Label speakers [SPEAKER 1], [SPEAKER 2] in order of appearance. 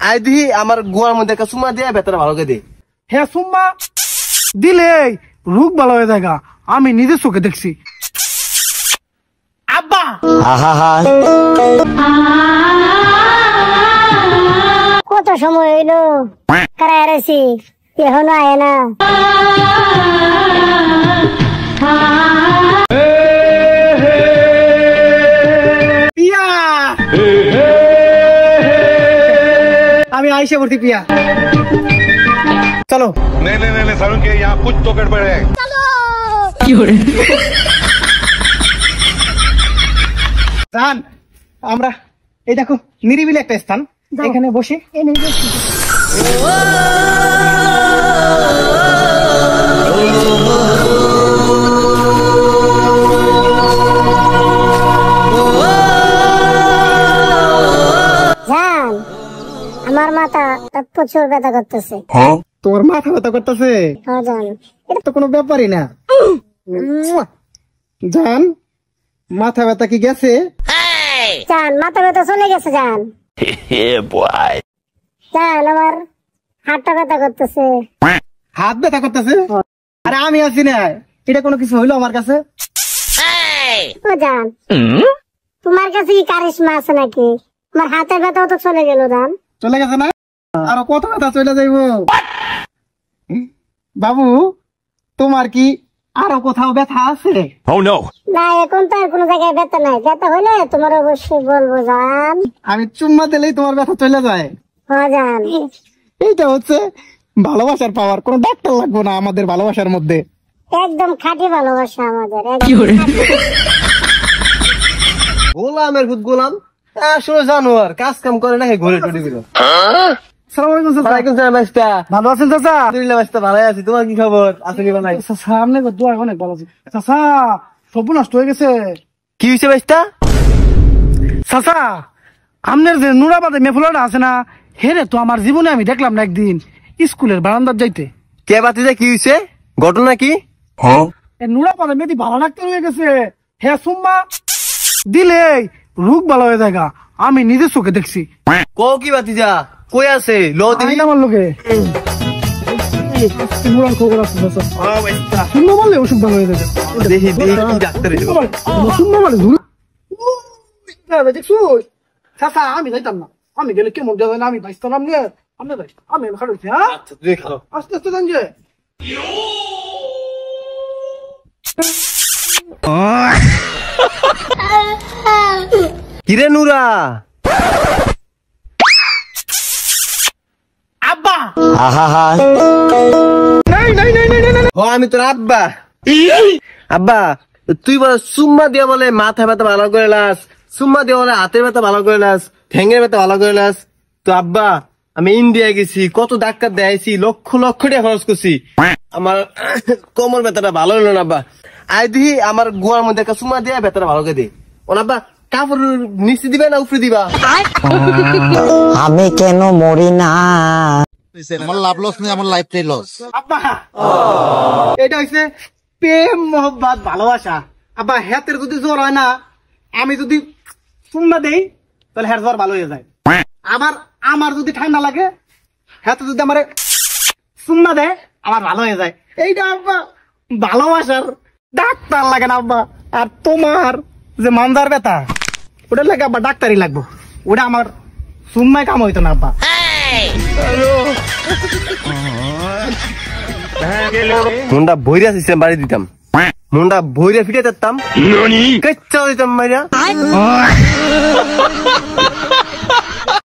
[SPEAKER 1] I দিহি আমার গোয়ার মধ্যে একটা সুম্মা দিয়ে বেতারা ভালো করে দে।
[SPEAKER 2] হ্যাঁ সুম্মা দিলে রোগ ভালো হয়ে যায়, আমি নিজের চোখে দেখছি। আব্বা
[SPEAKER 3] কত সময় হইলো কারায় রয়েছি, এখনো আয় না।
[SPEAKER 2] পিয়া আমি আইসে পড়ছি পিয়া, চলো।
[SPEAKER 4] नहीं सारुण के यहाँ कुछ तो गड़बड़ है।
[SPEAKER 2] জান আমরা এই দেখো নিরিবিলি একটা স্থান, এখানে বসে
[SPEAKER 3] জান আমার মাথা প্রচুর ব্যথা করতেছে।
[SPEAKER 2] তোর মাথা ব্যথা করতেছে?
[SPEAKER 3] হ্যাঁ জান,
[SPEAKER 2] এটা তো কোনো ব্যাপারই না। জান মাথা ব্যথা কি গেছে?
[SPEAKER 3] জান মাথা ব্যথা চলে গেছে জান। জান আমার হাতটা ব্যথা করতেছে।
[SPEAKER 2] হাত ব্যথা করতেছে? আরে আমি আছি না, এটা কোনো কিছু হইলো আমার কাছে?
[SPEAKER 3] ও জান তোমার কাছে কি কারিশমা আছে নাকি? আমার হাতের ব্যথাও তো চলে গেল জান।
[SPEAKER 2] চলে গেছে না? আরো কত ব্যথা চলে যাইব? বাবু তোমার কি আরো কোথাও ব্যথা আছে?
[SPEAKER 3] না এখন তো আর কোনো জায়গায় ব্যথা নাই, ব্যথা হইলে তোমার অবশ্যই বলবো জান।
[SPEAKER 2] আমি চুম্মা দিলেই তোমার ব্যথা চলে যায়?
[SPEAKER 3] হ্যাঁ জান।
[SPEAKER 2] এইটা হচ্ছে ভালোবাসার পাওয়ার, কোনো ডাক্তার লাগবে না আমাদের ভালোবাসার মধ্যে।
[SPEAKER 3] একদম খাঁটি ভালোবাসা আমাদের।
[SPEAKER 1] গোলামের ভূত গোলাম আসলে জানোয়ার, কাজ কাম করে না, ঘুরে টুটি দিল।
[SPEAKER 2] ভালো আছেন চাচা?
[SPEAKER 1] ভালো আছি, তোমার কি খবর? আসেনি বা নাই?
[SPEAKER 2] সামনে দোয়া অনেক ভালো আছে চাচা, সব নষ্ট হয়ে গেছে।
[SPEAKER 1] কি হয়েছে বাইস্তা?
[SPEAKER 2] চাচা আমনের যে নুরাবাদে মেফুলাটা আছে না, হেরে তো আমার জীবনে আমি দেখলাম না একদিন স্কুলের বারান্দার যাইতে।
[SPEAKER 1] কে বাতিজা কি হয়েছে? ঘটনা কি?
[SPEAKER 2] নুরাবাদে মেয়েটি ভালো ডাক্তার হয়ে গেছে। হ্যাঁ সুম্মা দিলে রোগ ভালো হয়ে যায়, আমি নিজের চোখে দেখছি।
[SPEAKER 1] ক কি বাতিজা কই আছে? লো দেখি
[SPEAKER 2] আমার লোকে খবর আছে শুনবো বললে ওষুধ ভালো হয়ে যাবে।
[SPEAKER 1] দেখি ডাক্তার
[SPEAKER 2] শুনবো বলে দেখছো চাচা, আমি যাইতাম না, আমি গেলে কেমন যাবে না, আমি বাইসতাম আমি আমি খাড়ছি। হ্যাঁ আস্তে আস্তে জান যে
[SPEAKER 1] কিরে নুরা?
[SPEAKER 2] আব্বা
[SPEAKER 1] আমি তোর আব্বা। আব্বা তুই বলে সুম্মা দিয়া বলে মাথা ব্যথা ভালো করে লাস, সুম্মা দিয়া বলে হাতের ব্যথা ভালো করে লাস, ঠ্যাঙ্গের ব্যথা ভালো করে লাস। তো আব্বা আমি ইন্ডিয়া গেছি, কত ডাক্তার দেখাইছি, লক্ষ লক্ষ টাকা খরচ করছি, আমার কোমর ব্যথাটা ভালো হলো না। আব্বা আই দিহি আমার গোয়ার মধ্যে একটা সুম্মা দিয়ে ব্যথাটা ভালো করে দে। ও আব্বা কাপড় নিচে দিবে না উপরে দিবা?
[SPEAKER 5] আমি কেন মরি না?
[SPEAKER 6] আমার লাভ লস নেই, আমার লাইফটাই লস।
[SPEAKER 2] আব্বা এটা হচ্ছে প্রেম মোহব্বত ভালোবাসা। আব্বা হাতের যদি জ্বর হয় না, আমি যদি সুম্মা দেই তাহলে হাতের জ্বর ভালো হয়ে যায়। আবার আমার যদি ঠান্ডা লাগে, হাতে যদি আমার সুম্মা দেয় আমার ভালো হয়ে যায়। এইটা আব্বা ভালোবাসার ডাক্তার লাগে না আব্বা। আর তোমার যে মানজার ব্যথা, ওটা লাগে আব্বা ডাক্তারই লাগবো, ওটা আমার সুম্মায় কাম হইতো না আব্বা।
[SPEAKER 1] মুন্ডা বইরা সিস্টেম বাড়ি দিতাম, মুন্ডা বইরা ফিটে দিতাম, কেচ্চা দিতাম মাইরা।